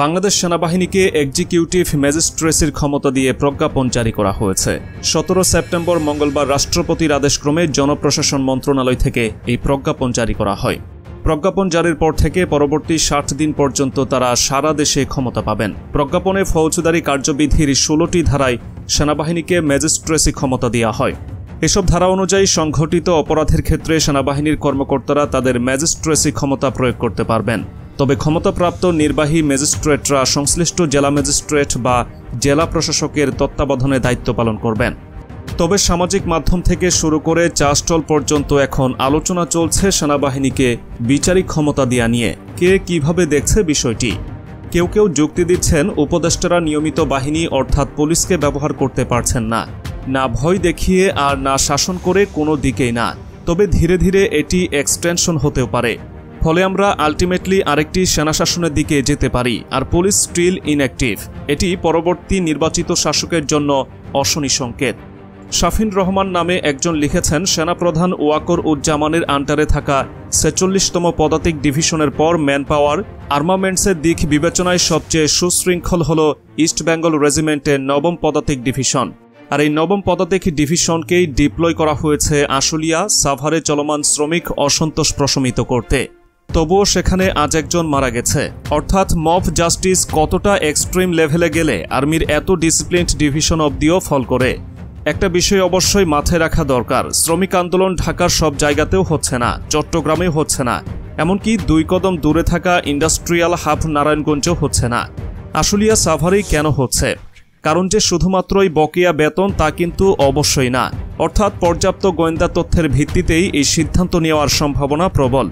বাংলাদেশ সেনাবাহিনীকে এক্সিকিউটিভ ম্যাজিস্ট্রেসির ক্ষমতা দিয়ে প্রজ্ঞাপন জারি করা হয়েছে। 17 সেপ্টেম্বর মঙ্গলবার রাষ্ট্রপতির আদেশক্রমে জনপ্রশাসন মন্ত্রণালয় থেকে এই প্রজ্ঞাপন জারি করা হয়। প্রজ্ঞাপন জারির পর থেকে পরবর্তী 60 দিন পর্যন্ত তারা সারা দেশে ক্ষমতা পাবেন। প্রজ্ঞাপনে ফৌজদারি কার্যবিধির 16টি ধারায় সেনাবাহিনীকে ম্যাজিস্ট্রেসি ক্ষমতা দেওয়া হয়। এসব ধারা অনুযায়ী সংঘটিত অপরাধের ক্ষেত্রে সেনাবাহিনীর কর্মকর্তারা তাদের ম্যাজিস্ট্রেসি ক্ষমতা প্রয়োগ করতে পারবেন। তবে ক্ষমতাপ্রাপ্ত নির্বাহী ম্যাজিস্ট্রেটরা সংশ্লিষ্ট জেলা ম্যাজিস্ট্রেট বা জেলা প্রশাসকের তত্ত্বাবধানে দায়িত্ব পালন করবেন। তবে সামাজিক মাধ্যম থেকে শুরু করে চা স্টল পর্যন্ত এখন আলোচনা চলছে সেনাবাহিনীকে বিচারিক ক্ষমতা দেয়া নিয়ে। কে কিভাবে দেখছে বিষয়টি? কেউ কেউ যুক্তি দিচ্ছেন, উপদেষ্টারা নিয়মিত বাহিনী অর্থাৎ পুলিশকে ব্যবহার করতে পারছেন না, না ভয় দেখিয়ে আর না শাসন করে, কোনো দিকেই না। তবে ধীরে ধীরে এটি এক্সটেনশন হতেও পারে, ফলে আমরা আলটিমেটলি আরেকটি সেনাশাসনের দিকে যেতে পারি। আর পুলিশ স্টিল ইনঅ্যাক্টিভ, এটি পরবর্তী নির্বাচিত শাসকের জন্য অশনি সংকেত। শাফিন রহমান নামে একজন লিখেছেন, সেনাপ্রধান ওয়াকর উজ্জামানের আন্ডারে থাকা ৪৬তম পদাতিক ডিভিশনের পর ম্যান পাওয়ার, আর্মামেন্টসের দিক বিবেচনায় সবচেয়ে সুশৃঙ্খল হল ইস্ট বেঙ্গল রেজিমেন্টের ৯ম পদাতিক ডিভিশন। আর এই ৯ম পদাতিক ডিভিশনকেই ডিপ্লয় করা হয়েছে আশুলিয়া সাভারে চলমান শ্রমিক অসন্তোষ প্রশমিত করতে। তবুও সেখানে আজ একজন মারা গেছে। অর্থাৎ মব জাস্টিস কতটা এক্সট্রিম লেভেলে গেলে আর্মির এত ডিসিপ্লিনড ডিভিশন অবধিও ফল করে। একটা বিষয় অবশ্যই মাথায় রাখা দরকার, শ্রমিক আন্দোলন ঢাকার সব জায়গাতেও হচ্ছে না, চট্টগ্রামেও হচ্ছে না, এমনকি 2 কদম দূরে থাকা ইন্ডাস্ট্রিয়াল হাব নারায়ণগঞ্জেও হচ্ছে না। আশুলিয়া সাভারেই কেন হচ্ছে? কারণ যে শুধুমাত্রই বকেয়া বেতন তা কিন্তু অবশ্যই না। অর্থাৎ পর্যাপ্ত গোয়েন্দা তথ্যের ভিত্তিতেই এই সিদ্ধান্ত নেওয়ার সম্ভাবনা প্রবল।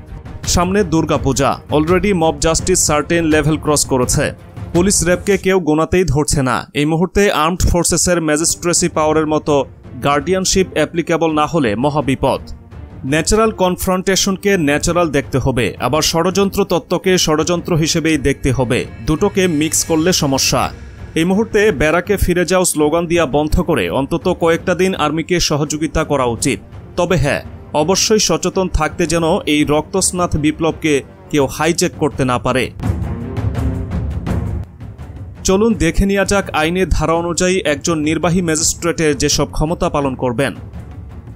সামনে Durga Puja, already mob justice certain level cross করেছে। পুলিশ র্যাবকে কেউ গোনাতেই ধরছে না। এই মুহূর্তে আর্মড ফোর্সেসের ম্যাজিস্ট্রেসি পাওয়ারের মতো গার্ডিয়ানশিপ অ্যাপ্লিকেবল না হলে মহাবিপদ। ন্যাচারাল কনফ্রন্টেশনকে ন্যাচারাল দেখতে হবে, আবার ষড়যন্ত্র তত্ত্বকে ষড়যন্ত্র হিসেবেই দেখতে হবে। দুটোকে মিক্স করলে সমস্যা। এই মুহূর্তে ব্যারাকে ফিরে যাও স্লোগান দিয়া বন্ধ করে অন্তত কয়েকটা দিন আর্মিকে সহযোগিতা করা উচিত। তবে হ্যাঁ, অবশ্যই সচেতন থাকতে যেন এই রক্তস্নাত বিপ্লবকে কেউ হাইজ্যাক করতে না পারে। চলুন দেখে নেওয়া যাক আইনের ধারা অনুযায়ী একজন নির্বাহী ম্যাজিস্ট্রেটের যেসব ক্ষমতা পালন করবেন।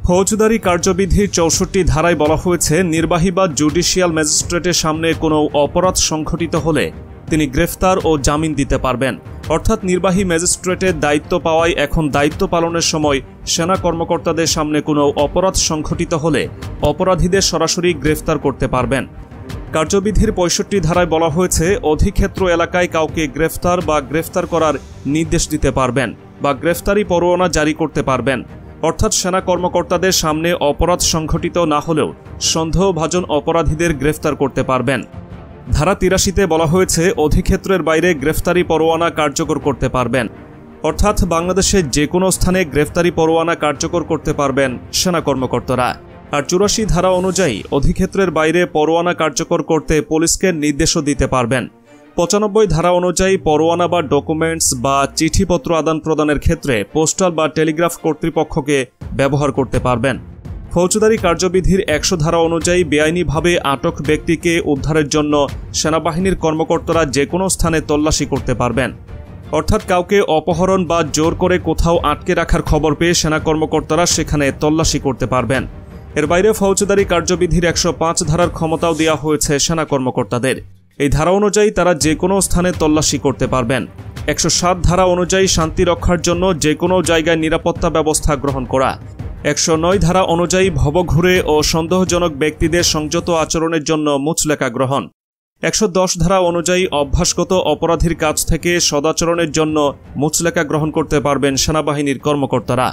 ফৌজদারি কার্যবিধির ৬৪ ধারায় বলা হয়েছে, নির্বাহী বা জুডিশিয়াল ম্যাজিস্ট্রেটের সামনে কোনো অপরাধ সংঘটিত হলে তিনি গ্রেফতার ও জামিন দিতে পারবেন। অর্থাৎ নির্বাহী ম্যাজিস্ট্রেটের দায়িত্ব পাওয়ায় এখন দায়িত্ব পালনের সময় সেনা কর্মকর্তাদের সামনে কোনো অপরাধ সংঘটিত হলে অপরাধীদের সরাসরি গ্রেফতার করতে পারবেন। কার্যবিধির ৬৫ ধারায় বলা হয়েছে, অধিক্ষেত্র এলাকায় কাউকে গ্রেফতার বা গ্রেফতার করার নির্দেশ দিতে পারবেন বা গ্রেফতারি পরোয়ানা জারি করতে পারবেন। অর্থাৎ সেনা কর্মকর্তাদের সামনে অপরাধ সংঘটিত না হলেও সন্দেহভাজন অপরাধীদের গ্রেফতার করতে পারবেন। ধারা ৮৩তে বলা হয়েছে, অধিক্ষেত্রের বাইরে গ্রেফতারি পরোয়ানা কার্যকর করতে পারবেন। অর্থাৎ বাংলাদেশের যে কোনো স্থানে গ্রেফতারি পরোয়ানা কার্যকর করতে পারবেন সেনা কর্মকর্তারা। আর ৮৪ ধারা অনুযায়ী অধিক্ষেত্রের বাইরে পরোয়ানা কার্যকর করতে পুলিশকে নির্দেশও দিতে পারবেন। ৯৫ ধারা অনুযায়ী পরোয়ানা বা ডকুমেন্টস বা চিঠিপত্র আদান প্রদানের ক্ষেত্রে পোস্টাল বা টেলিগ্রাফ কর্তৃপক্ষকে ব্যবহার করতে পারবেন। ফৌজদারি কার্যবিধির ১০০ ধারা অনুযায়ী বেআইনিভাবে আটক ব্যক্তিকে উদ্ধারের জন্য সেনাবাহিনীর কর্মকর্তারা যে কোনো স্থানে তল্লাশি করতে পারবেন। অর্থাৎ কাউকে অপহরণ বা জোর করে কোথাও আটকে রাখার খবর পেয়ে সেনা কর্মকর্তারা সেখানে তল্লাশি করতে পারবেন। এর বাইরে ফৌজদারি কার্যবিধির ১০৫ ধারার ক্ষমতাও দেওয়া হয়েছে সেনা কর্মকর্তাদের। এই ধারা অনুযায়ী তারা যে কোনো স্থানে তল্লাশি করতে পারবেন। ১০৭ ধারা অনুযায়ী শান্তি রক্ষার জন্য যে কোনো জায়গায় নিরাপত্তা ব্যবস্থা গ্রহণ করা। ১০৯ ধারা অনুযায়ী ভবঘুরে ও সন্দেহজনক ব্যক্তিদের সংযত আচরণের জন্য মুচলেকা গ্রহণ। ১১০ ধারা অনুযায়ী অভ্যাসগত অপরাধীর কাছ থেকে সদাচরণের জন্য মুচলেকা গ্রহণ করতে পারবেন সেনাবাহিনীর কর্মকর্তারা।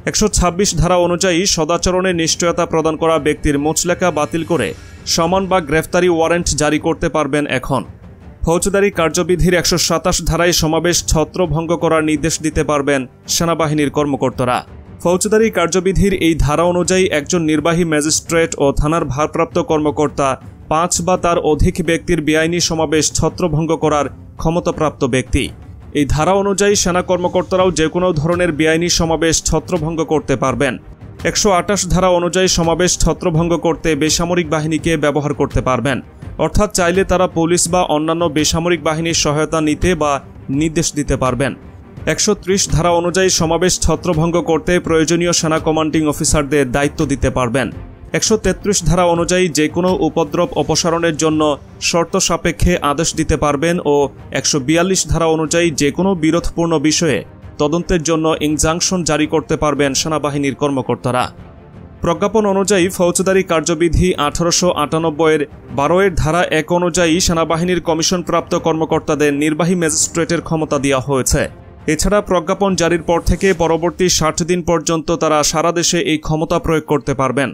১২৬ ধারা অনুযায়ী সদাচরণের নিশ্চয়তা প্রদান করা ব্যক্তির মুচলেকা বাতিল করে সমন বা গ্রেফতারি ওয়ারেন্ট জারি করতে পারবেন এখন। ফৌজদারি কার্যবিধির ১২৭ ধারায় সমাবেশ ছত্রভঙ্গ করার নির্দেশ দিতে পারবেন সেনাবাহিনীর কর্মকর্তারা। ফৌজদারি কার্যবিধির এই ধারা অনুযায়ী একজন নির্বাহী ম্যাজিস্ট্রেট ও থানার ভারপ্রাপ্ত কর্মকর্তা ৫ বা তার অধিক ব্যক্তির বেআইনি সমাবেশ ছত্রভঙ্গ করার ক্ষমতাপ্রাপ্ত ব্যক্তি। এই ধারা অনুযায়ী সেনা কর্মকর্তারাও যে কোনো ধরনের বেআইনি সমাবেশ ছত্রভঙ্গ করতে পারবেন। ১২৮ ধারা অনুযায়ী সমাবেশ ছত্রভঙ্গ করতে বেসামরিক বাহিনীকে ব্যবহার করতে পারবেন। অর্থাৎ চাইলে তারা পুলিশ বা অন্যান্য বেসামরিক বাহিনীর সহায়তা নিতে বা নির্দেশ দিতে পারবেন। 130 ধারা অনুযায়ী সমাবেশ ছত্রভঙ্গ করতে প্রয়োজনীয় সেনা কমান্ডিং অফিসারদের দায়িত্ব দিতে পারবেন। 133 ধারা অনুযায়ী যে কোনো উপদ্রব অপসারণের জন্য শর্ত সাপেক্ষে আদেশ দিতে পারবেন ও 142 ধারা অনুযায়ী যে কোনো বিরোধপূর্ণ বিষয়ে তদন্তের জন্য ইনজাংশন জারি করতে পারবেন সেনাবাহিনীর কর্মকর্তারা। প্রজ্ঞাপন অনুযায়ী ফৌজদারি কার্যবিধি 1898-এর 12-এর ধারা 1 অনুযায়ী সেনাবাহিনীর কমিশনপ্রাপ্ত কর্মকর্তাদের নির্বাহী ম্যাজিস্ট্রেটের ক্ষমতা দেওয়া হয়েছে। এছাড়া প্রজ্ঞাপন জারির পর থেকে পরবর্তী 60 দিন পর্যন্ত তারা সারা দেশে এই ক্ষমতা প্রয়োগ করতে পারবেন।